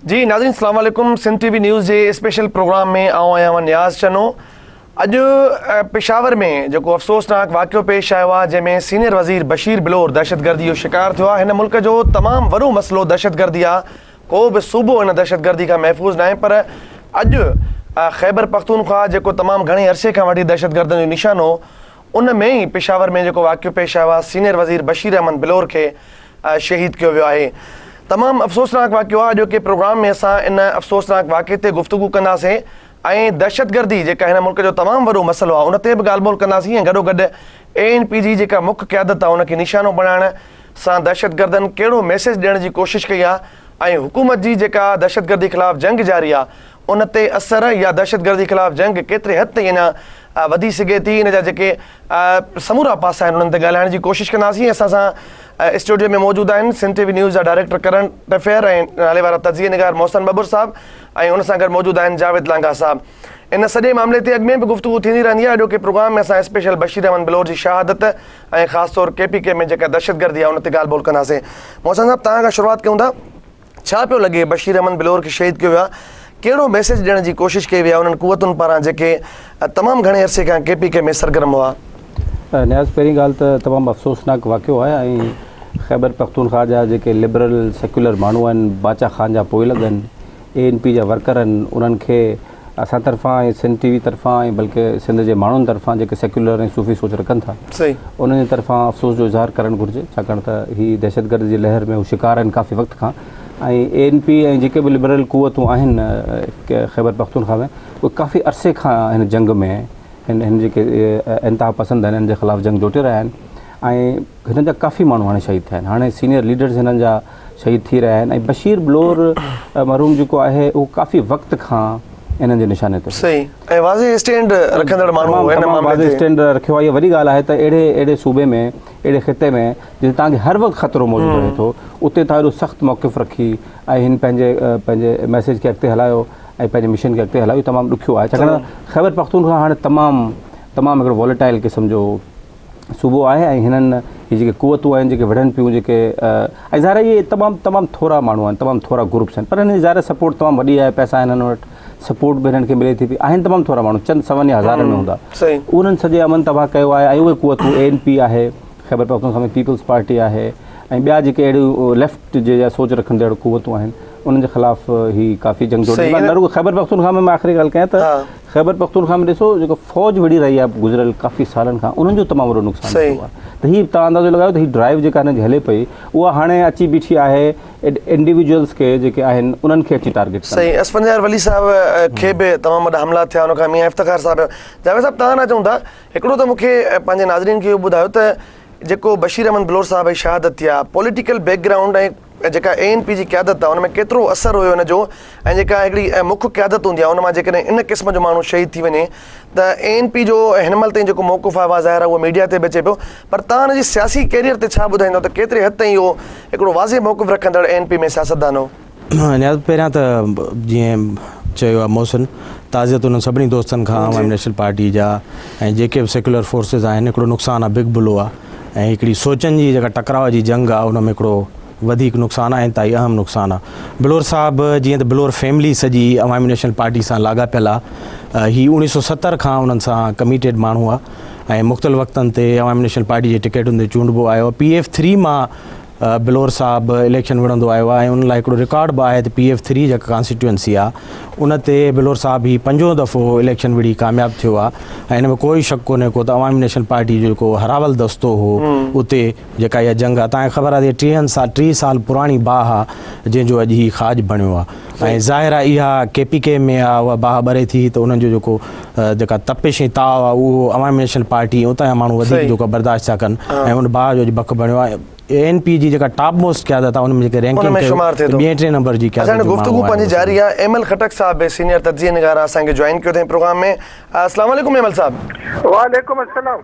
जी नाज़रीन अस्सलाम वालेकुम। सिंध टीवी न्यूज़ जे स्पेशल प्रोग्राम में आऊं आहियां नियाज़ चनो। अॼु पेशावर में जेको अफ़सोसनाक वाक़ियो पेश आयो आहे जंहिंमें सीनियर वज़ीर बशीर बिलोर दहशतगर्दी जो शिकार थियो आहे। हिन मुल्क जो तमामु वॾो मसइलो दहशतगर्दी आहे। को बि सूबो हिन दहशतगर्दी खां महफ़ूज़ न आहे, पर अॼु ख़ैबर पख्तूनख्वा जेको तमामु घणे अरसे खां वठी दहशतगर्दनि जो निशानो, उन में ई पेशावर में जेको वाक़ियो पेश आयो आहे सीनियर वज़ीर बशीर अहमद बिलोर खे शहीद कयो वियो आहे। तमामु अफ़सोसनाक वाक़ियो आहे। अॼोके प्रोग्राम में असां इन अफ़सोसनाक वाक़िए ते गुफ़्तगू कंदासीं ऐं दहशतगर्दी जेका हिन मुल्क जो तमामु वॾो मसइलो आहे उन ते बि ॻाल्हि ॿोल कंदासीं ऐं गॾोगॾु ANP जी जेका मुख्य क़यादत आहे उनखे निशानो बणाइण सां दहशतगर्दनि कहिड़ो मैसेज ॾियण जी कोशिशि कई आहे ऐं हुकूमत जी जेका दहशतगर्दी ख़िलाफ़ु जंग जारी आहे उन ते असर या दहशतगर्दी ख़िलाफ़ु जंग केतिरे हद ताईं अञा वधी सघे थी, इन जा जेके समूरा पासा आहिनि उन्हनि ते ॻाल्हाइण जी कोशिशि कंदासीं। असां सां स्टूडियो में मौजूदु आहिनि सिंध टीवी न्यूज़ जा डायरेक्टर करंट अफेयर ऐं नाले वारा तज़िये निगार मोहसिन बबूर साहब ऐं उन सां गॾु मौजूदु आहिनि जावेद लांघा साहब। इन सॼे मामले ते अॻु में बि गुफ़्तगू थींदी रहंदी आहे। अॼोके प्रोग्राम में असां स्पेशल बशीर अहमद बिलोर जी शहादत ऐं ख़ासि तौर KPK में जेका दहशतगर्दी आहे उन ते ॻाल्हि ॿोल कंदासीं। मोहसिन साहब, तव्हां खां शुरूआति कयूं था। छा पियो लॻे बशीर अहमद बिलोर खे शहीद कयो वियो आहे? कहिड़ो मैसेज ॾियण जी कोशिशि कई वई आहे उन्हनि क़ुवतुनि पारां जेके तमामु घणे अरसे खां KPK में सरगर्म हुआ? नियाज़, पहिरीं ॻाल्हि त तमामु अफ़सोसनाक वाक़ियो आहे ऐं ख़ैबर पख्तूनख्वा जा जेके लिबरल सेक्युलर माण्हू आहिनि, बाचा ख़ान जा पोइ लॻनि, ANP जा वर्कर आहिनि, उन्हनि खे असां तरफ़ां ऐं सिंध TV तरफ़ां ऐं बल्कि सिंध जे माण्हुनि तरफ़ां जेके सेक्युलर ऐं सूफ़ी सोच रखनि था सही उन्हनि जे तरफ़ां अफ़सोस जो इज़हार करणु घुरिजे, छाकाणि त हीअ दहशतगर्द जी लहर में हू शिकार आहिनि काफ़ी वक़्त खां। ऐं ANP ऐं जेके बि लिबरल क़ुवतूं आहिनि ख़ैबर पख्तूनख्वा में, उहे काफ़ी अरसे खां हिन जंग में हिन जेके इंतिहा पसंदि आहिनि हिन जे ख़िलाफ़ु जंग जोटे रहिया आहिनि ऐं हिन जा काफ़ी माण्हू हाणे शहीद थिया आहिनि। हाणे सीनियर लीडर्स हिननि जा शहीद थी रहिया आहिनि ऐं बशीर बिलोर मरहूम जेको आहे उहो काफ़ी वक़्त खां इन्हनि जे निशाने ते सही ऐं वाज़े स्टैंड रखंदड़ माण्हू वाज़े स्टैंड रखियो आहे। इहा वॾी ॻाल्हि आहे त अहिड़े सूबे में, अहिड़े ख़िते में जिते तव्हांखे हर वक़्तु ख़तरो मौजूदु रहे थो, उते तव्हां एॾो सख़्तु मौक़िफ़ रखी ऐं हिन पंहिंजे मैसेज खे अॻिते हलायो ऐं पंहिंजे मिशन खे अॻिते हलायो, इहो तमामु ॾुखियो आहे। छाकाणि ख़ैबर पख्तूनख्वा हाणे तमामु हिकिड़ो वॉलेटाइल क़िस्म जो सूबो आहे ऐं हिननि हीअ जेके क़ुवतूं आहिनि, जेके वढनि पियूं, जेके ऐं ज़ाहिर इहे तमामु थोरा माण्हू आहिनि, तमामु थोरा ग्रुप्स आहिनि, पर हिन जी ज़ाहिर सपोर्ट तमामु वॾी आहे, पैसा आहिनि हिन वटि, सपोर्ट बि हिननि खे मिले थी पई। आहिनि तमामु थोरा माण्हू, चंद सवनि या हज़ारनि में हूंदा, उन्हनि सॼे अमन तबाह कयो आहे। ऐं उहे क़ुवतूं ANP आहे, ख़ैबर पख्तूनख्वा में पीपल्स पार्टी आहे ऐं ॿिया जेके अहिड़ियूं लेफ्ट जे सोच रखंदड़ क़ुवतूं आहिनि उन्हनि जे ख़िलाफ़ु ही काफ़ी जंग जोड़ी। न रुगो ख़ैबर पख्तूनख्वा में मां आख़िरी ॻाल्हि कयां त ख़ैबर पख्तूनख्वा में ॾिसो जेको फ़ौज विढ़ी रही आहे गुज़िरियल काफ़ी सालनि खां, उन्हनि जो तमामु वॾो नुक़सानु थियो आहे। त हीअ तव्हां अंदाज़ो लॻायो त हीअ ड्राइव जेका हिन जी हले पई उहा हाणे अची बीठी आहे इंडिविजुअल्स खे जेके आहिनि उन्हनि खे अची टारगेट। सही, असफंजार वली साहब खे बि तमामु वॾा हमला थिया, उनखां मियां इफ्तिखार साहब। जावेद साहब, तव्हां न चऊं था, हिकिड़ो त मूंखे पंहिंजे नाज़रीन खे इहो ॿुधायो त जेको बशीर अहमद बिलोर साहब जी शहादत थी आहे, पॉलिटिकल बैकग्राउंड ऐं जेका ANP जी क़यादत आहे उन में केतिरो असरु हुयो हिन जो, ऐं जेका हिकिड़ी मुख्य क़यादत हूंदी आहे उन मां जेकॾहिं इन क़िस्म जो माण्हू शहीद थी वञे त ANP जो हिन महिल ताईं जेको मौक़ुफ़ आहे ज़ाहिर आहे उहो मीडिया ते बि अचे पियो, पर तव्हां हिन जी सियासी कैरियर ते छा ॿुधाईंदो त केतिरे हद ताईं इहो हिकिड़ो वाज़े मौक़ुफ़ रखंदड़ ANP में सियासतदान हो? नियाज़, पहिरियां त जीअं चयो आहे मोहसिन, ताज़ियत उन्हनि सभिनी दोस्तनि खां आवाम नेशनल पार्टी जा ऐं जेके बि सेक्युलर फोर्सिस आहिनि, हिकिड़ो नुक़सानु आहे, बिग बुलो आहे ऐं हिकिड़ी सोचनि जी जेका टकराव जी जंग आहे उन में हिकिड़ो वधीक नुक़सानु आहे, इंतिहाई अहम नुक़सानु आहे। बिलोर साहब जीअं त बिलोर फैमिली सॼी अवामी नेशनल पार्टी सां लाॻापियल आहे। हीअ 1970 खां उन्हनि सां कमिटेड माण्हू आहे ऐं मुख़्तलिफ़ वक़्तनि ते अवामी नेशनल पार्टी जे टिकेटुनि ते चूंडबो आयो। PF3 मां बिलोर साहब इलेक्शन विढ़ंदो आयो आहे ऐं उन लाइ हिकिड़ो रिकॉर्ड बि आहे त PF3 जेका कॉन्स्टिट्यूंसी आहे उन ते बिलोर साहब ही 5 दफ़ो इलेक्शन विढ़ी कामयाबु थियो आहे ऐं हिन में कोई शक कोन्हे को त अवामी नेशनल पार्टी जो जेको हरावल दस्तो हो उते जेका इहा जंग आहे, तव्हांखे ख़बर आहे 3 साल पुराणी बाह आहे जंहिंजो अॼु ही खाज बणियो आहे ऐं ज़ाहिर आहे इहा KPK में आहे, उहा बाह ॿरे थी त उन्हनि जो जेको जेका तपिश ऐं ताव आहे उहो अवामी नेशनल पार्टी उतां जा माण्हू वधीक जेको बर्दाश्त था कनि ऐं उन बाह जो बख बणियो आहे। ANP जी जेका टॉप मोस्ट क़यादत आहे उन में जेके रैंकिंग 2-3 नंबर जी क़यादत जो गुफ्तगू पंहिंजी जारी आहे। एमल खटक साहब सीनियर तजिए निगार असांखे ज्वाइन कयो अथई प्रोग्राम में। अस्सलाम वालेकुम एमल साहब। वालेकुम अस्सलाम।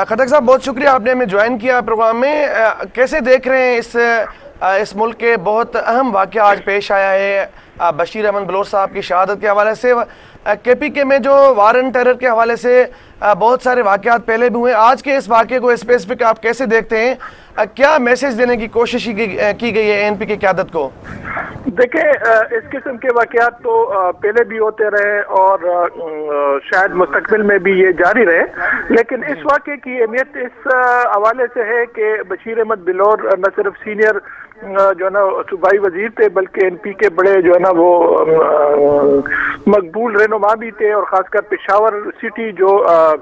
खटक साहब, बहुत शुक्रिया आपने हमें ज्वाइन किया प्रोग्राम में। कैसे देख रहे हैं इस मुल्क के बहुत अहम वाक़या आज पेश आया है बशीर अहमद बिलोर साहब की शहादत के हवाले से, KPK में जो वार एंड टेरर के हवाले से बहुत सारे वाक़यात पहले भी हुए, आज के इस वाक़े को स्पेसिफिक आप कैसे देखते हैं? क्या मैसेज देने की कोशिश की गई है ANP की क़यादत को? देखिए, इस किस्म के वाक़यात तो पहले भी होते रहे और शायद मुस्तकबिल में भी ये जारी रहे, लेकिन इस वाक़े की अहमियत इस हवाले से है कि बशीर अहमद बिलोर न सिर्फ सीनियर जो है ना सूबाई वजीर थे, बल्कि NP के बड़े जो है ना वो मकबूल रहनुमा भी थे, और ख़ासकर पेशावर सिटी जो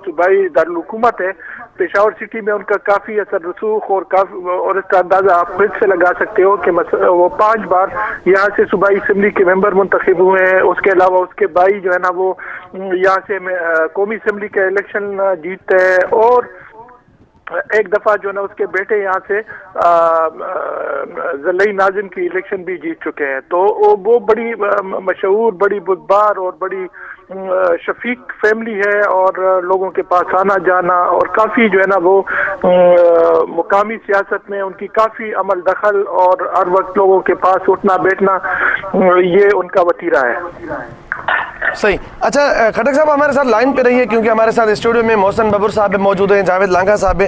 सूबाई दारुल हुकूमत है, पेशावर सिटी में उनका काफ़ी असर रसूख और इसका अंदाज़ा आप खुद से लगा सकते हो कि वो 5 बार यहाँ से सूबाई असम्बली के मेंबर मुंतखब हुए हैं। उसके अलावा उसके भाई जो है ना वो यहाँ से कौमी असम्बली का इलेक्शन जीतते हैं, और एक दफा जो है ना उसके बेटे यहाँ से ज़लई नाज़िम की इलेक्शन भी जीत चुके हैं। तो वो बड़ी मशहूर, बड़ी बुद्बार और बड़ी शफीक फैमिली है, और लोगों के पास आना जाना और काफ़ी जो है ना वो मुकामी सियासत में उनकी काफ़ी अमल दखल और हर वक्त लोगों के पास उठना बैठना, ये उनका वतीरा है। सही। अच्छा खटक साहब हमारे साथ लाइन पे रहिए, क्योंकि हमारे साथ स्टूडियो में मोहसन बबूर साहब मौजूद हैं, जावेद लांघा साहब।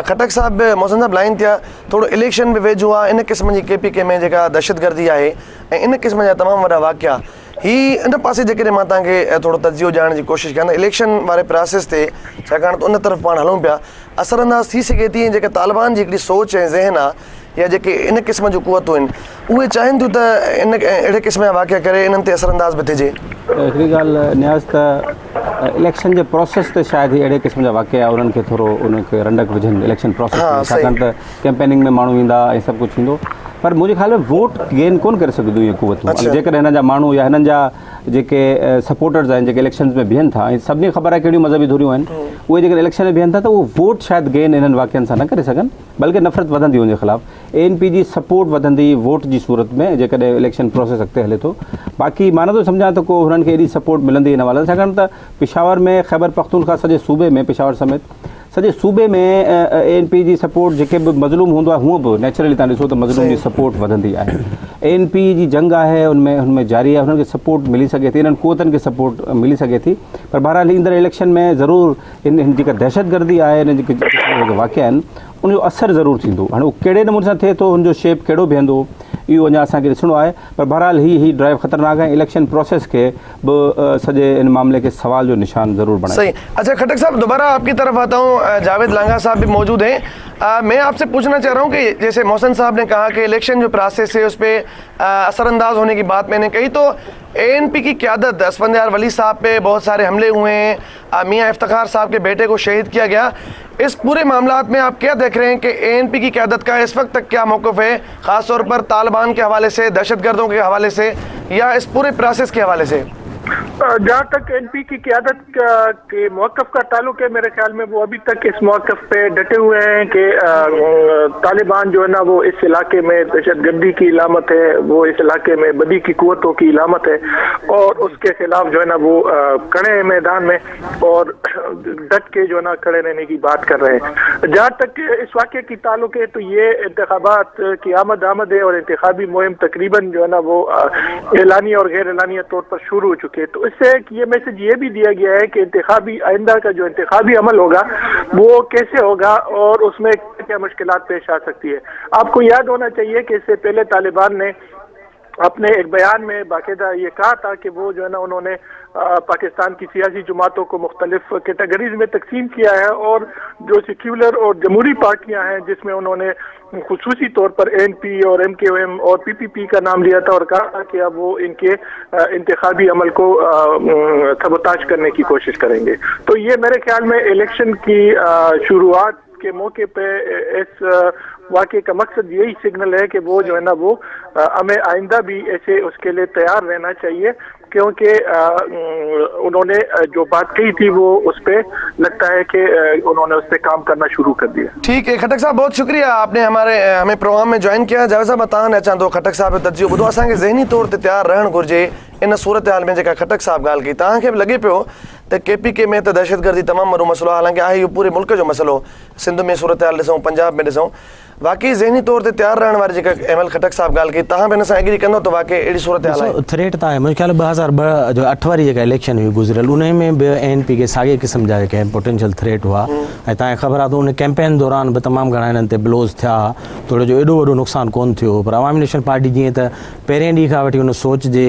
खटक साहब, मोहसन साहब लाइन थिया थोड़ो इलेक्शन में वेझो आहे, इन क़िस्म जी KPK में जेका दहशतगर्दी आहे ऐं इन क़िस्म जा तमामु वॾा वाक़िया ही इन पासे जेकॾहिं मां तव्हांखे थोरो तजियो ॼाणण जी कोशिशि कयां त इलेक्शन वारे प्रोसेस ते, छाकाणि त उन तरफ़ पाण हलूं पिया, असरअंदाज़ थी सघे थी जेके तालिबान जी हिकिड़ी सोच ऐं ज़हन आहे या जेके इन क़िस्म जूं क़ुवतूं आहिनि उहे चाहिनि थियूं त इन अहिड़े क़िस्म जा वाक़िया करे इन्हनि ते असरअंदाज़ बि थिए। हिकिड़ी ॻाल्हि न्याज़ त इलेक्शन जे प्रोसेस ते शायदि अहिड़े क़िस्म जा वाक़िया उन्हनि खे थोरो उनखे रंडक विझनि इलेक्शन प्रोसेस में, छाकाणि त कैंपेनिंग में माण्हू ईंदा ऐं सभु कुझु थींदो, पर मुंहिंजे ख़्याल में वोट गेन कोन करे सघंदियूं इहे क़ुवतूं। जेकॾहिं हिन जा माण्हू या हिननि जा जेके सपोर्टर्स आहिनि जेके इलेक्शन्स में बीहनि था, ऐं सभिनी खे ख़बर आहे कहिड़ियूं मज़हबी धुरियूं आहिनि, उहे जेके इलेक्शन में बीहनि था त उहो वोट शायदि गेन इन्हनि वाक़ियनि सां न करे सघनि, बल्कि नफ़रत वधंदी उनजे ख़िलाफ़, ANP जी सपोर्ट वधंदी वोट जी सूरत में जेकॾहिं इलेक्शन प्रोसेस अॻिते हले थो। बाक़ी मां नथो सम्झां त को हुननि खे एॾी सपोर्ट मिलंदी हिन वाले, छाकाणि त पेशावर में ख़ैबर पख्तूनख्वा सॼे सूबे में, पेशावर समेत सॼे सूबे में ANP जी सपोर्ट जेके बि मज़लूम हूंदो आहे हूअं बि नेचुरली तव्हां ॾिसो त मज़लूम जी सपोर्ट वधंदी आहे। ANP जी जंग आहे हुनमें जारी आहे, हुननि खे सपोर्ट मिली सघे थी, इन्हनि क़ुवतनि खे सपोर्ट मिली सघे थी, पर बहरहाल ईंदड़ इलेक्शन में ज़रूरु हिन जेका दहशतगर्दी आहे, हिन जेके वाक़िया आहिनि उनजो असरु ज़रूरु थींदो। हाणे उहो कहिड़े नमूने सां थिए थो, हुनजो शेप कहिड़ो बीहंदो, इहो अञा असांखे ॾिसणो आहे, पर बहरहाल ही ड्राइव ख़तरनाक आहे, इलेक्शन प्रोसेस के सॼे इन मामले के सवाल जो निशान ज़रूर बनाए। सही। अच्छा खटक साहब, दोबारा आपकी तरफ आता हूँ, जावेद लांघा साहब भी मौजूद हैं। मैं आपसे पूछना चाह रहा हूँ कि जैसे मोहसन साहब ने कहा कि इलेक्शन जो प्रोसेस है उस पर असरअंदाज होने की बात मैंने कही, तो ANP की क़यादत असफंदार वली साहब पे बहुत सारे हमले हुए हैं, मियाँ इफ्तिखार साहब के बेटे को शहीद किया गया, इस पूरे मामलात में आप क्या देख रहे हैं कि ANP की क़यादत का इस वक्त तक क्या मौक़िफ़ है, ख़ास तौर पर तालिबान के हवाले से, दहशतगर्दों के हवाले से, या इस पूरे प्रोसेस के हवाले से? जहाँ तक NP की क़यादत के मौक़िफ़ का ताल्लुक है, मेरे ख्याल में वो अभी तक इस मौक़िफ़ पे डटे हुए हैं कि तालिबान जो है ना वो इस इलाके में दहशतगर्दी की इलामत है, वो इस इलाके में बदी की क़ुव्वतों की इलामत है, और उसके खिलाफ जो है ना वो खड़े हैं मैदान में और डट के जो है ना खड़े रहने की बात कर रहे हैं। जहाँ तक इस वाक़े की ताल्लुक है, तो ये इंतखाबात की आमद है और इंतखाबी मुहिम तकरीबन जो है ना वो एलानिया और गैर एलानिया तौर पर शुरू हो चुकी है। तो इससे ये मैसेज ये भी दिया गया है कि इंतखाबी आइंदा का जो इंतखाबी अमल होगा वो कैसे होगा और उसमें क्या मुश्किलात पेश आ सकती है। आपको याद होना चाहिए कि इससे पहले तालिबान ने अपने एक बयान में बाकायदा ये कहा था कि वो जो है ना उन्होंने पाकिस्तान की सियासी जमातों को मुख्तलिफ कैटेगरीज में तकसीम किया है, और जो सेक्युलर और जमहूरी पार्टियां हैं जिसमें उन्होंने खुसूसी तौर पर ANP और MKM और PPP का नाम लिया था और कहा था कि अब वो इनके इंतखाबी अमल को सबोताज करने की कोशिश करेंगे। तो ये मेरे ख्याल में इलेक्शन की शुरुआत के मौके पे इस वाक़े का मकसद यही सिग्नल है कि वो जो है ना वो हमें आइंदा भी ऐसे उसके लिए तैयार रहना चाहिए, क्योंकि उन्होंने जो बात कही थी वो उस पर लगता है कि उन्होंने उस पर काम करना शुरू कर दिया। ठीक है खटक साहब, बहुत शुक्रिया आपने हमें प्रोग्राम में ज्वाइन किया। जावेद साहब तव्हां चाहंदो खटक साहब जो तजियो ॿुधो, असांखे ज़हनी तौर ते तैयार रहणु घुरिजे इन सूरत हाल में जेका खटक साहब ॻाल्हि कई। तव्हांखे बि लॻे पियो त KPK में त दहशतगर्दी तमामु वॾो मसइलो आहे, हालांकि आहे इहो पूरे मुल्क जो मसइलो, सिंध में सूरत हाल ॾिसूं, पंजाब में ॾिसूं, वाकई ज़हनी तौर ते तैयार रहण वारी जेका अहमद खटक साहब ॻाल्हि कई, तव्हां बि हिन सां एग्री कंदो त वाकई अहिड़ी सूरत हाल आहे? थ्रेट तो है मुझे ख्याल 2002 जो 8 वारी जेका इलेक्शन हुई गुजरियल उन में भी ANP के साॻे क़िस्म जा जेके पोटेंशियल थ्रेट हुआ ऐं तव्हांखे ख़बर आहे त उन कैंपेन दौरान भी तमाम घणा हिननि ते ब्लोज थिया, थोरो जो एॾो वॾो नुक़सानु कोन थियो, पर अवामी नेशनल पार्टी जीअं त पहिरें ॾींहं खां वठी उन सोच जे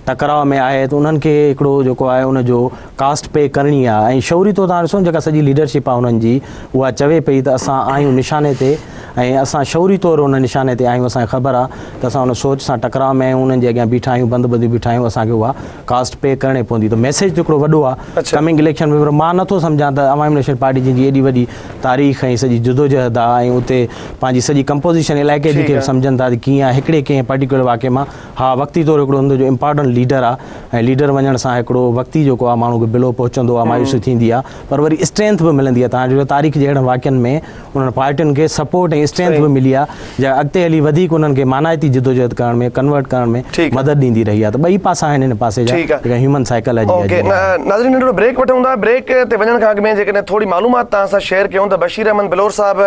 टकराव में आहे त उन्हनि खे हिकिड़ो जेको आहे उनजो कास्ट पे करणी आहे। ऐं शौरी तो तव्हां ॾिसो जेका सॼी लीडरशिप आहे उन्हनि जी, उहा चवे पई त असां आहियूं निशाने ते ऐं असां शौरी तौर उन निशाने ते आहियूं, असांखे ख़बर आहे त असां उन सोच सां टकराव में आहियूं, उन्हनि जे अॻियां बीठा आहियूं, बंदि बंदी बीठा आहियूं, असांखे उहा कास्ट पे करणी पवंदी। त मैसेज हिकिड़ो वॾो आहे कमिंग इलेक्शन में। पर मां नथो सम्झां त अवामी नेशनल पार्टी जी एॾी वॾी तारीख़ ऐं सॼी जुदोजहद आहे ऐं उते पंहिंजी सॼी कंपोज़िशन इलाइक़े जी खे सम्झनि था कीअं आहे हिकिड़े कंहिं पर्टिकुलर वाक़े मां। हा, वक़्ती तौरु हिकिड़ो हुनजो इम्पॉर्टेंट लीडर आहे ऐं लीडर वञण सां हिकिड़ो वक़्ती जेको आहे माण्हू खे बिलो पहुचंदो आहे, मायूसी थींदी आहे, पर वरी स्ट्रेंथ बि मिलंदी आहे। तव्हांजो तारीख़ जे अहिड़नि वाक़ियनि में उन्हनि पार्टियुनि खे सपोर्ट ऐं स्ट्रेंथ बि मिली आहे, जा अॻिते हली वधीक उन्हनि खे मानाइती जिदोजहद करण में, कन्वर्ट करण में मदद ॾींदी रही आहे। त ॿई पासा आहिनि हिन पासे जा जेका ह्यूमन साइकोलॉजी आहे। नाज़रीन, नंढिड़ो ब्रेक वठूं था। ब्रेक ते वञण खां अॻु में जेकॾहिं थोरी मालूमात तव्हां सां शेयर कयूं त बशीर अहमद बिलोर साहब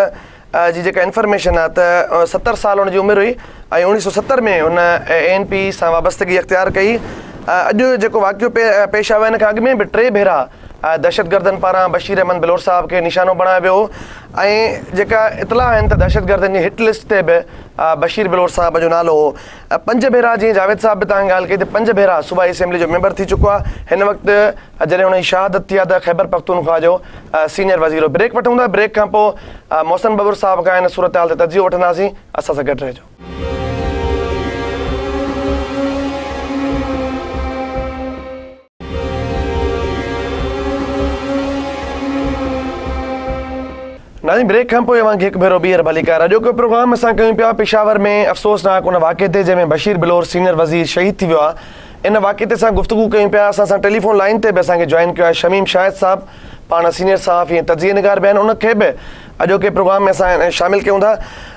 जी जेका इंफॉर्मेशन आहे त 70 साल हुनजी उमिरि हुई ऐं 1970 में हुन ANP सां वाबस्तगी अख़्तियार कई। अॼु जेको वाक़ियो पेश आयो हिन खां अॻु में बि 3 भेरा दहशतगर्दनि पारां बशीर अहमद बिलोर साहब खे निशानो बणायो वियो ऐं जेका इतला आहिनि त दहशतगर्दनि जी हिट लिस्ट ते बि बशीर बिलोर साहब जो नालो हो। 5 भेरा जीअं जावेद साहब बि तव्हां ॻाल्हि कई त 5 भेरा सूबाई असेंबली जो मेंबर थी चुको आहे। हिन वक़्तु जॾहिं हुनजी शहादत थी आहे त ख़ैबर पख्तूनख्वा जो सीनियर वज़ीर। ब्रेक वठूं था। ब्रेक खां पोइ मोहसिन बबूर साहब खां हिन सूरत हाल ते तजियो वठंदासीं। असां सां गॾु रहिजो। नाज़रीन, ब्रेक खां पोइ अवांखे हिकु भेरो ॿीहर भलीकार। अॼोको प्रोग्राम असां कयूं पिया पेशावर में अफ़सोसनाक उन वाक़े ते जंहिंमें बशीर बिलोर सीनियर वज़ीर शहीद थी वियो आहे। इन वाक़े ते असां गुफ़्तगू कयूं पिया। असां सां टेलीफोन लाइन ते बि असांखे जॉइन कयो आहे शमीम शाहिद साहब, पाण सीनियर सहाफ़ी ऐं तजिए निगार बि आहिनि। उनखे बि अॼोके प्रोग्राम में असां शामिल कयूं था।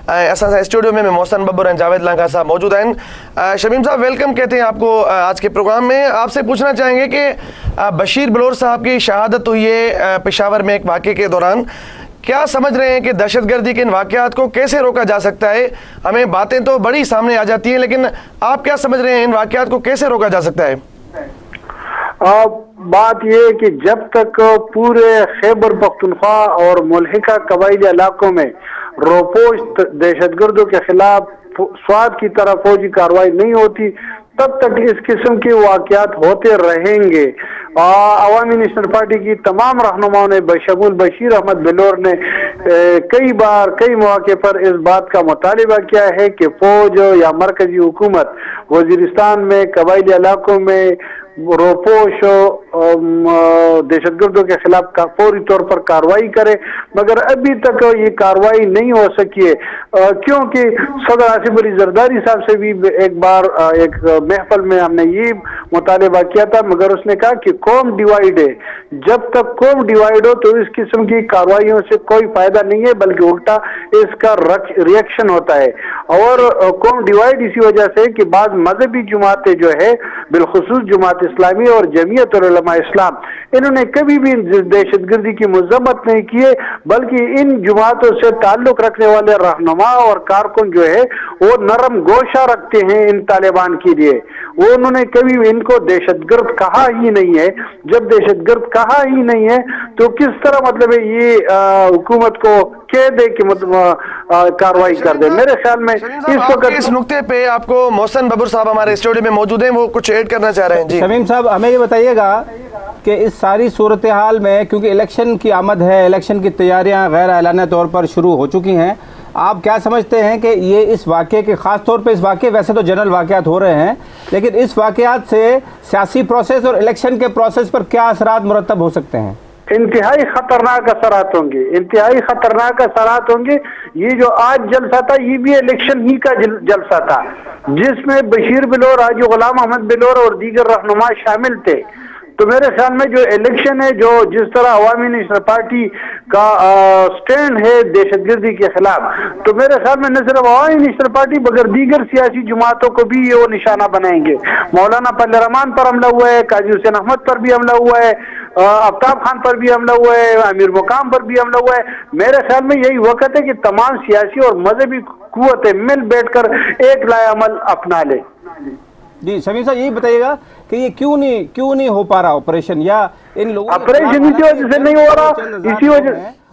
ऐं असां सां स्टूडियो में मोहसिन बबूर एंड जावेद लांघा साहब मौजूद हैं। शमीम साहब, वेलकम कहते हैं आपको आज के प्रोग्राम में। आपसे पूछना चाहेंगे कि बशीर बिलोर साहब की शहादत हुई है पेशावर में एक वाक़े के दौरान, क्या समझ रहे हैं कि दहशतगर्दी के इन वाक़यात को कैसे रोका जा सकता है? हमें बातें तो बड़ी सामने आ जाती हैं, लेकिन आप क्या समझ रहे हैं इन वाक़यात को कैसे रोका जा सकता है? बात यह है कि जब तक पूरे खैबर पख्तूनख्वा और मुल्हिका कबाइली इलाकों में रोपोश दहशतगर्दों के खिलाफ स्वाद की तरह फौजी कार्रवाई नहीं होती, तब तक इस किस्म के वाक़यात होते रहेंगे। अवामी नेशनल पार्टी की तमाम रहनुमाओं ने बशमूल बशीर अहमद बिलोर ने कई बार कई मौके पर इस बात का मुतालिबा किया है कि फौज या मरकजी हुकूमत वजीरिस्तान में कबाइली इलाकों में रोपोश दहशतगर्दों के खिलाफ फौरी तौर पर कार्रवाई करे, मगर अभी तक ये कार्रवाई नहीं हो सकी है, क्योंकि सदर आसिफ अली जरदारी साहब से भी एक बार एक महफिल में हमने ये मुतालिबा किया था, मगर उसने कहा कि कौम डिवाइड है, जब तक कौम डिवाइड हो तो इस किस्म की कार्रवाइयों से कोई फायदा नहीं है, बल्कि उल्टा इसका रिएक्शन होता है। और कौम डिवाइड इसी वजह से कि बाद मजहबी जुमातें जो है, बिलखुसूस जुमात इस्लामी और जमीयत उलमा इस्लाम, इन्होंने कभी भी दहशतगर्दी की मजम्मत नहीं की है, बल्कि इन जुमातों से ताल्लुक रखने वाले रहनुमा और कारकुन जो है वो नरम गोशा रखते हैं इन तालिबान के लिए। वो उन्होंने कभी भी इनको दहशतगर्द कहा ही नहीं है। जब दहशतगर्द कहा ही नहीं है तो किस तरह मतलब है ये हुकूमत को कह दे कि कार्रवाई कर दे। मेरे ख्याल में इस वक्त इस नुक्ते पे आपको मोहसिन बबूर साहब हमारे स्टूडियो में मौजूद हैं, वो कुछ ऐड करना चाह रहे हैं। जी शमीम साहब, हमें ये बताइएगा कि इस सारी सूरत हाल में, क्योंकि इलेक्शन की आमद है, इलेक्शन की तैयारियां गैर एलानिया तौर पर शुरू हो चुकी हैं, आप क्या समझते हैं कि ये इस वाक़े के ख़ास तौर पे इस वाक़े, वैसे तो जनरल वाक़यात हो रहे हैं, लेकिन इस वाक़यात से सियासी प्रोसेस और इलेक्शन के प्रोसेस पर क्या असरात मुरतब हो सकते हैं? इंतहाई खतरनाक असरात होंगे, इंतहाई खतरनाक असरात होंगे। ये जो आज जलसा था ये भी इलेक्शन ही का जलसा था, जिसमें बशीर बिलोर, हाजी गुलाम अहमद बिलोर और दीगर रहनुमा शामिल थे। तो मेरे ख्याल में जो इलेक्शन है, जो जिस तरह अवामी नेशनल पार्टी का स्टैंड है दहशतगर्दी के खिलाफ, तो मेरे ख्याल में न सिर्फ अवामी नेशनल पार्टी मगर दीगर सियासी जमातों को भी ये वो निशाना बनाएंगे। मौलाना फजल रहमान पर हमला हुआ है, काजी हुसैन अहमद पर भी हमला हुआ है, आफ्ताब खान पर भी हमला हुआ है, अमीर मुकाम पर भी हमला हुआ है। मेरे ख्याल में यही वक्त है कि तमाम सियासी और मजहबी कुव्वतें मिल बैठकर एक लाएअमल अपना ले। जी शमीम साहब, यही बताइएगा कि ये क्यों नहीं हो पा रहा ऑपरेशन, या इन लोगों ऑपरेशन इसी वजह से नहीं हो रहा,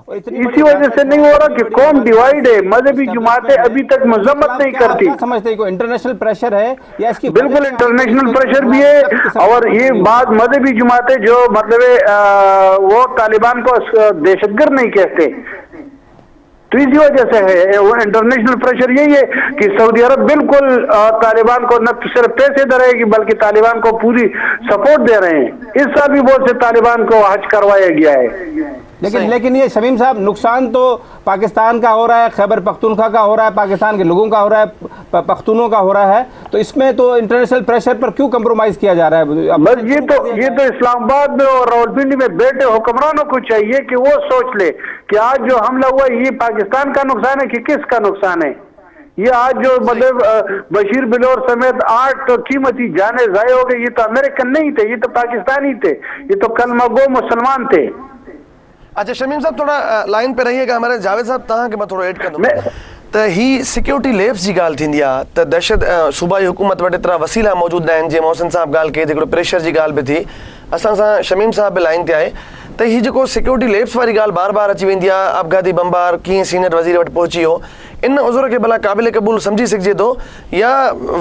इसी वजह से नहीं हो रहा कि कौम डिवाइड है, मजहबी जमातें अभी तक मजम्मत नहीं करती। समझते हैं कोई इंटरनेशनल प्रेशर है या इसकी? बिल्कुल इंटरनेशनल प्रेशर भी है, और ये बात मजहबी जमातें जो मतलब वो तालिबान को दहशतगर्द नहीं कहते, तो इसी वजह से है वो इंटरनेशनल प्रेशर। यही है कि सऊदी अरब बिल्कुल तालिबान को न सिर्फ पैसे दे रहेगी बल्कि तालिबान को पूरी सपोर्ट दे रहे हैं। इस साल भी बहुत से तालिबान को हज करवाया गया है। लेकिन ये शमीम साहब, नुकसान तो पाकिस्तान का हो रहा है, खैबर पख्तूनख्वा का हो रहा है, पाकिस्तान के लोगों का हो रहा है, पख्तूनों का हो रहा है, तो इसमें तो इंटरनेशनल प्रेशर पर क्यों कंप्रोमाइज किया जा रहा है? बस ये तो इस्लामाबाद में और रावलपिंडी में बैठे हुक्मरानों को चाहिए कि वो सोच ले कि आज जो हमला हुआ ये पाकिस्तान का नुकसान है कि किसका नुकसान है। ये आज जो मतलब बशीर बिलोर समेत 8 कीमती जाने जाए हो गए, ये तो अमेरिकन नहीं थे, ये तो पाकिस्तानी थे, ये तो कलमागो मुसलमान थे। अच्छा शमीम साहब, थोड़ा लाइन पे रहिएगा। हमारे जावेद साहब तव्हां खे मां थोड़ो ऐड कंदुमि त ही सिक्योरिटी लैब्स जी ॻाल्हि थींदी आहे त दहशत सूबाई हुकूमत वटि एतिरा वसीला मौजूद आहिनि। जीअं मोहसिन साहब ॻाल्हि कई, हिकिड़ो प्रेशर जी ॻाल्हि बि थी, असां सां शमीम साहब बि लाइन ते आहे त ही जेको सिक्योरिटी लैब्स वारी ॻाल्हि बार बार अची वेंदी आहे, आपघाती बमबार कीअं सीनियर वज़ीर वटि पहुची वियो, इन उज़ुर खे भला क़ाबिल क़बूल सम्झी सघिजे थो या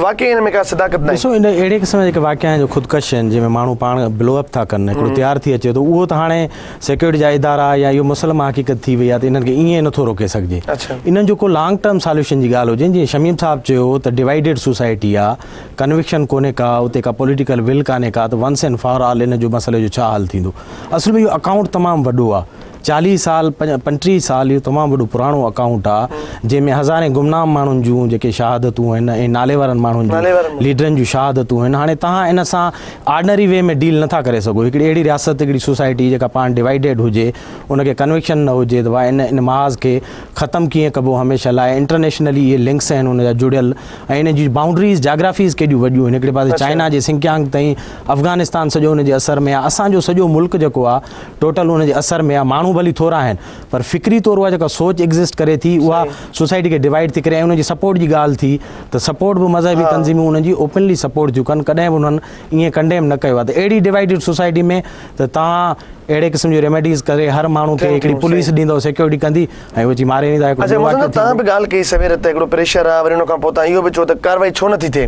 वाक़ई इन में का सदाकत न आहे? ॾिसो, इन अहिड़े क़िस्म जा जेके वाक़िया आहिनि जो ख़ुदकश आहिनि, जंहिंमें माण्हू पाण ब्लोअप था कनि, हिकिड़ो तयारु थी अचे थो, उहो त हाणे सिक्योरिटी जा इदारा या इहो मुसलम हक़ीक़त थी वई आहे त इन्हनि खे ईअं नथो रोके सघिजे। इन्हनि जो को लॉन्ग टर्म सॉल्यूशन जी ॻाल्हि हुजे, जीअं शमीम साहब चयो त डिवाइडेड सोसाइटी आहे, कन्विक्शन कोन्हे का, उते का पॉलिटिकल विल कान्हे का, त once and for all in जो मसइले जो छा हल थींदो? असल में इहो अकाउंट तमामु वॾो आहे, 40 साल 35 साल इहो तमामु वॾो पुराणो अकाउंट आहे, जंहिंमें हज़ारें गुमनाम माण्हुनि जूं जेके शहादतूं आहिनि ऐं नाले वारनि माण्हुनि जूं लीडरनि जूं शहादतूं आहिनि। हाणे तव्हां इन सां ऑर्डनरी वे में डील नथा करे सघो। हिकिड़ी अहिड़ी रियासत, हिकिड़ी सोसाइटी जेका पाण डिवाइडेड हुजे, उनखे कन्विक्शन न हुजे, त इन महाज़ खे ख़तमु कीअं कबो हमेशह लाइ। इंटरनेशनली इहे लिंक्स आहिनि उन जा जुड़ियल, ऐं इन जी बाउंड्रीज़ जाग्राफीज़ केॾियूं वॾियूं आहिनि। हिकिड़े पासे चाइना जे सिंकियांग ताईं, अफ़गानिस्तान सॼो उन जे असर में आहे, असांजो सॼो मुल्क जेको आहे टोटल उन जे असर में आहे। माण्हू भली थोरा आहिनि पर फ़िक्री तौर उहा जेका सोच एग्ज़िस्ट करे थी, उहा सोसाइटी खे डिवाइड थी करे। ऐं उनजी सपोर्ट जी ॻाल्हि थी त सपोर्ट बि मज़हबी तंज़ीमूं उनजी ओपनली सपोर्ट थियूं कनि, कॾहिं बि उन्हनि ईअं कंडेम न कयो आहे। त अहिड़ी डिवाइडेड सोसाइटी में त तव्हां अहिड़े क़िस्म जी रेमेडीज़ करे हर माण्हू खे हिकिड़ी पुलिस ॾींदो, सिक्योरिटी कंदी ऐं उहो मारे वेंदा। तव्हां बि ॻाल्हि कई सवेर त हिकिड़ो प्रेशर आहे, वरी हुन खां पोइ तव्हां इहो बि चओ त कार्रवाई छो नथी थिए।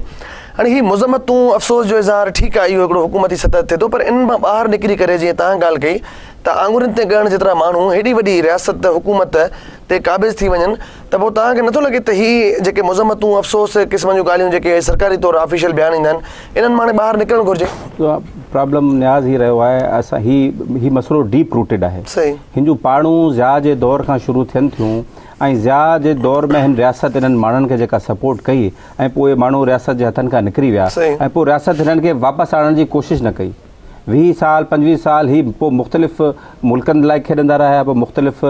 हाणे ही मुज़म्मतूं अफ़सोस जो इज़हार ठीकु आहे, इहो हिकिड़ो हुकूमती सतह थिए थो, पर इन मां ॿाहिरि निकिरी करे जीअं तव्हां ॻाल्हि कई त आङुरियुनि ते ॻणण जेतिरा माण्हू हेॾी वॾी रियासत हुकूमत ते क़ाबिज़ थी वञनि, त पोइ तव्हांखे नथो लॻे त ही जेके मुज़म्मतूं अफ़सोस क़िस्म जूं ॻाल्हियूं जेके सरकारी तौरु ऑफिशियल बयान ईंदा आहिनि, इन्हनि मां ॿाहिरि निकिरणु घुरिजे? प्रॉब्लम न्याज़ ही रहियो आहे, असां ही मसइलो डीप रूटेड आहे। सही, हिन जूं पाणूं ज़िया जे दौर खां शुरू थियनि थियूं, ऐं ज़िया जे दौर में हिन रियासत इन्हनि माण्हुनि खे जेका सपोर्ट कई, ऐं पोइ माण्हू रियासत जे हथनि खां निकिरी विया, ऐं पोइ रियासत हिननि खे वापसि आणण जी कोशिशि न कई। 20 साल 25 साल ही पोइ मुख़्तलिफ़ मुल्कनि लाइ खेॾंदा रहिया, पोइ मुख़्तलिफ़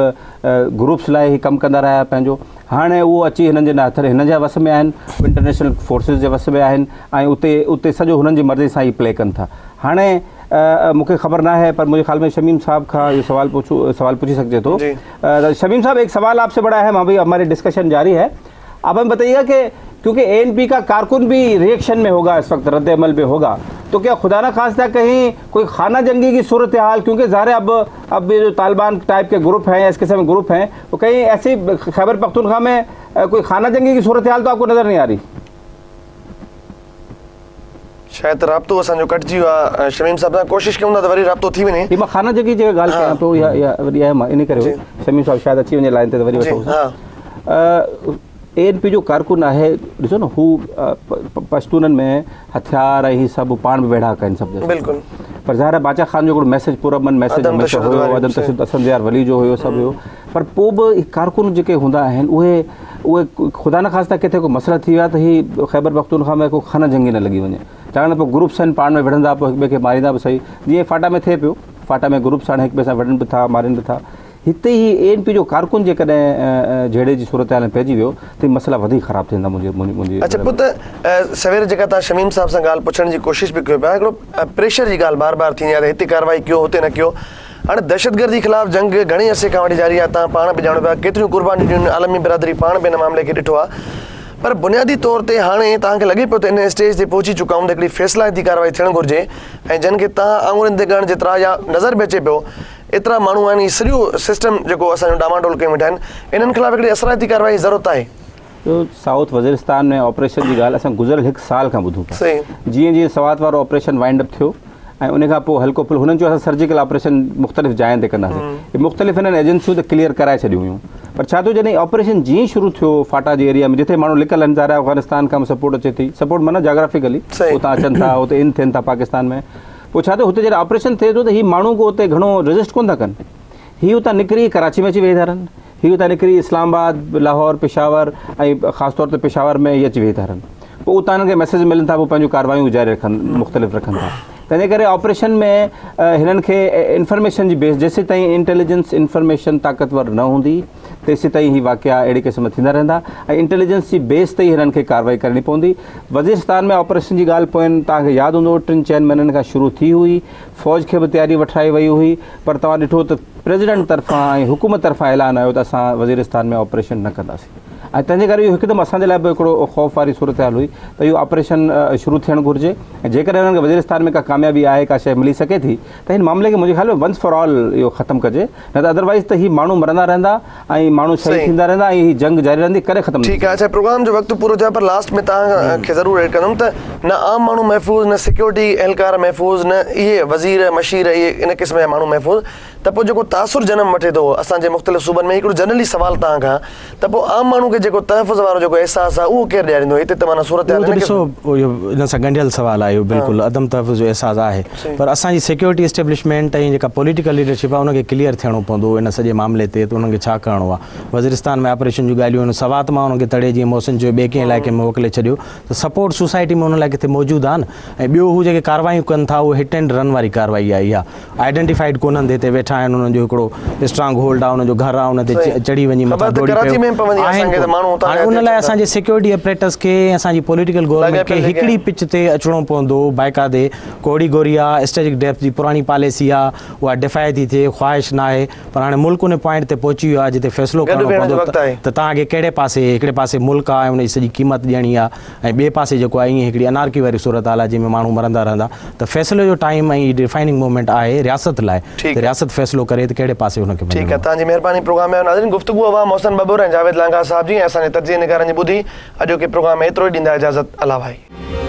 ग्रुप्स लाइ ही कमु कंदा रहिया पंहिंजो। हाणे उहो अची हिननि जे हथ हिन जे वस में आहिनि, इंटरनेशनल फोर्सिस जे वस में आहिनि, ऐं उते सॼो हुननि जी मर्ज़ी सां ई प्ले कनि था। हाणे मूंखे ख़बर न है, पर मुझे ख्याल में शमीम साहब का ये सवाल पूछी सकते तो। शमीम साहब, एक सवाल आपसे बड़ा है, अभी हमारी डिस्कशन जारी है, आप हमें बताइएगा कि क्योंकि ANP का कारकुन भी रिएक्शन में होगा, इस वक्त रद्द अमल में होगा, तो क्या खुदा न खास्ता कहीं कोई खाना जंगी की सूरत हाल, क्योंकि ज़ाहिर अब ये जो तालिबान टाइप के ग्रुप हैं, इस किस्म के ग्रुप हैं, तो कहीं ऐसी खैबर पख्तूनख्वा में कोई खाना जंगी की सूरत हाल तो आपको नज़र नहीं आ रही? शायद राब्तो असांजो कटिजी वियो आहे। शमीम साहब सां कोशिशि कयूं था त वरी राब्तो थी वञे। मां खाना जंगी जी ॻाल्हि कयां पियो, या मां इन करे शमीम साहब शायदि अची वञे लाइन ते, त वरी वठूं। ANP जो कारकुन आहे, ॾिसो न, हू पश्तूननि में हथियार ऐं ही सभु पाण बि वेड़ा कनि सभु, बिल्कुलु। पर ज़ाहिर बादशाह खान जो हिकिड़ो मैसेज पुरअमन मैसेज हमेशह हुयो, अदम तशद्दुद असदयार वली जो हुयो, सभु हुयो, पर पोइ बि कारकुन जेके हूंदा आहिनि उहे ख़ुदा न ख़ास्ता किथे को मसइला थी विया त ही खैबर पख्तूनख्वा में को खाना जंगी न लॻी वञे, छाकाणि त पोइ ग्रुप्स आहिनि, पाण में विढ़ंदा, पोइ हिक ॿिए खे मारींदा बि सही, जीअं फाटा में थिए पियो, फाटा में ग्रुप्स हाणे हिक ॿिए सां विढ़नि बि था, मारनि बि था। हिते ही ANP जो कारकुन जेकॾहिं जहिड़े जी सूरत हाल में पइजी वियो त मसइला वधीक ख़राब थींदा मुंहिंजी। अच्छा पुत सवेर जेका तव्हां शमीम साहब सां ॻाल्हि पुछण जी कोशिशि बि कयो पिया, हिकिड़ो प्रेशर जी ॻाल्हि बार बार थींदी आहे त हिते कार्रवाई कयो हुते न कयो। हाणे दहशतगर्दी ख़िलाफ़ जंग घणे अरसे खां वठी जारी आहे, तव्हां पाण बि ॼाणो पिया केतिरियूं क़ुर्बानियूं ॾिनियूं, आलमी बिरादरी पाण बि हिन मामले खे ॾिठो आहे। पर बुनियादी तौर ते हाणे तव्हांखे लॻे पियो त इन स्टेज ते पहुची चुका आहियूं त हिकिड़ी फ़ैसिलाती कार्रवाई थियणु घुरिजे ऐं जिन खे तव्हां आङुरियुनि ते ॻणण जेतिरा या नज़र में अचे पियो एतिरा माण्हू आहिनि, सॼो सिस्टम जेको असांजो डामाडोल कयो वेठा आहिनि, इन्हनि ख़िलाफ़ हिकिड़ी असराती कार्रवाई ज़रूरत आहे। साउथ वज़ीरिस्तान में ऑपरेशन जी ॻाल्हि असां गुज़िरियल 1 साल खां ॿुधूं पिया। सही जीअं जीअं सवात वारो ऑपरेशन वाइंड अप थियो ऐं उन खां पोइ हल्को फुल्को हुननि जो असां सर्जिकल ऑपरेशन मुख़्तलिफ़ जाइनि ते कंदासीं, मुख़्तलिफ़ हिननि एजेंसियूं त क्लियर कराए छॾियूं हुयूं। पर छा थियो जॾहिं ऑपरेशन जीअं ई शुरू थियो फाटा जे एरिया में जिथे माण्हू लिकल आहिनि, ज़ाहिर आहे अफ़गानिस्तान खां सपोर्ट अचे थी, सपोर्ट माना जाग्राफिकली उतां अचनि था, हुते इन थियनि था पाकिस्तान में। पोइ छा थियो हुते जॾहिं ऑपरेशन थिए थो त हीअ माण्हू को हुते घणो रेजिस्ट कोन था कनि, हीअ उतां निकिरी कराची में अची वेही था रहनि, हीअ उतां निकिरी इस्लामाबाद, लाहौर, पेशावर ऐं ख़ासि तौर ते पेशावर में इहे अची वेही था रहनि। पोइ उतां हिननि खे मैसेज मिलनि था, पोइ पंहिंजूं कार्रवायूं जारी रखनि, मुख़्तलिफ़ रखनि था। तंहिंजे करे ऑपरेशन में हिननि खे इंफॉर्मेशन जी बेस जेसीं ताईं इंटेलिजेंस इंफॉर्मेशन ताक़तवर न हूंदी तेसीं ताईं ही वाक़िया अहिड़े क़िस्म थींदा रहंदा ऐं इंटेलिजेंस जी बेस ते ई हिननि खे कार्रवाई करणी पवंदी। वज़ीरिस्तान में ऑपरेशन जी ॻाल्हि पोइ तव्हांखे यादि हूंदो 3-4 महीननि खां शुरू थी हुई, फ़ौज खे बि तयारी वठाई वई हुई, पर तव्हां ॾिठो त प्रेसिडेंट तरफ़ां ऐं हुकूमत तरफ़ां ऐलान आयो त असां वज़ीरिस्तान में ऑपरेशन न कंदासीं। ऐं तंहिंजे करे इहो हिकदमि असांजे लाइ बि हिकिड़ो ख़ौफ़ वारी सूरत हाल हुई त इहो ऑपरेशन शुरू थियणु घुरिजे ऐं जेकॾहिं हुननि खे वज़ीरिस्तान में का कामयाबी आहे, का शइ मिली सघे थी त हिन मामले खे मुंहिंजे ख़्याल में वंस फॉर ऑल इहो ख़तमु कजे, न त अदरवाइज़ त हीअ माण्हू मरंदा रहंदा ऐं माण्हू शहीद थींदा रहंदा ऐं हीअ जंग जारी रहंदी, करे ख़तमु। ठीकु आहे। अच्छा प्रोग्राम जो वक़्तु पूरो थियो, पर लास्ट में तव्हांखे ज़रूरु एड कंदुमि त न आम माण्हू महफ़ूज़, न सिक्योरिटी एहलकार महफ़ूज़, न इहे वज़ीर मशीर इहे इन क़िस्म जा माण्हू महफ़ूज़, त पोइ जेको तासुर जनम वठे थो असांजे मुख़्तलिफ़ सूबनि में, हिकिड़ो जनरली सवाल तव्हां खां त पोइ आम माण्हू खे जेको तहफ़ुज़ वारो जेको अहसासु आहे उहो केरु ॾियारींदो? हिते त माना सूरत ॾिसो इन सां ॻंढियल सवाल आहे, बिल्कुलु अदम तहफ़ुज़ जो अहसासु आहे, पर असांजी सिक्योरिटी एस्टेब्लिशमेंट ऐं जेका पॉलिटिकल लीडरशिप आहे उनखे क्लियर थियणो पवंदो इन सॼे मामले ते, त उन्हनि खे छा करिणो आहे। वज़ीरिस्तान में ऑपरेशन जूं ॻाल्हियूं सवात मां उनखे तड़े जीअं मोहसिन जो ॿिए कंहिं इलाइक़े में मोकिले छॾियो त सपोर्ट सोसाइटी में उन लाइ किथे मौजूदु आहे न। ऐं ॿियो हू जेके कार्रवायूं कनि था उहे हिट एंड रन वारी कार्रवाई आहे, इहा आइडेंटिफाइड कोन्हनि हिते वेठा आहिनि, उन्हनि जो हिकिड़ो स्ट्रांग होल्ड आहे, उनजो घर आहे, उन ते चढ़ी वञी मथां दौड़ी पियो। हाणे उन लाइ असांजे सिक्योरिटी अपरेटस खे असांजी पॉलिटिकल गवर्नमेंट खे हिकिड़ी पिच ते अचिणो पवंदो बाक़ाइदे। कोड़ी गोरिया स्ट्रेटेजिक डेप्थ जी पुराणी पॉलिसी आहे, उहा डिफाए थी थिए, ख़्वाहिश न आहे, पर हाणे मुल्क उन पॉइंट ते पहुची वियो आहे जिते फ़ैसिलो करणो पवंदो त तव्हांखे कहिड़े पासे, हिकिड़े पासे मुल्क आहे उनजी सॼी क़ीमत ॾियणी आहे ऐं ॿिए पासे जेको आहे ईअं हिकिड़ी अनारकी वारी सूरत हाल आहे जंहिंमें माण्हू मरंदा रहंदा, त फ़ैसिले जो टाइम ऐं डिफाइनिंग मोमेंट आहे रियासत लाइ, त रियासत फ़ैसिलो करे त कहिड़े पासे हुनखे। ठीकु आहे, तव्हांजी महिरबानी। प्रोग्राम में नाज़रीन गुफ़्तगू हुआ मोहसिन बबूर ऐं जावेद लांघा साहब जी, ऐं असांजे तजिए निगारनि जी ॿुधी अॼोके प्रोग्राम में एतिरो ई ॾींदा इजाज़त। अला भाई।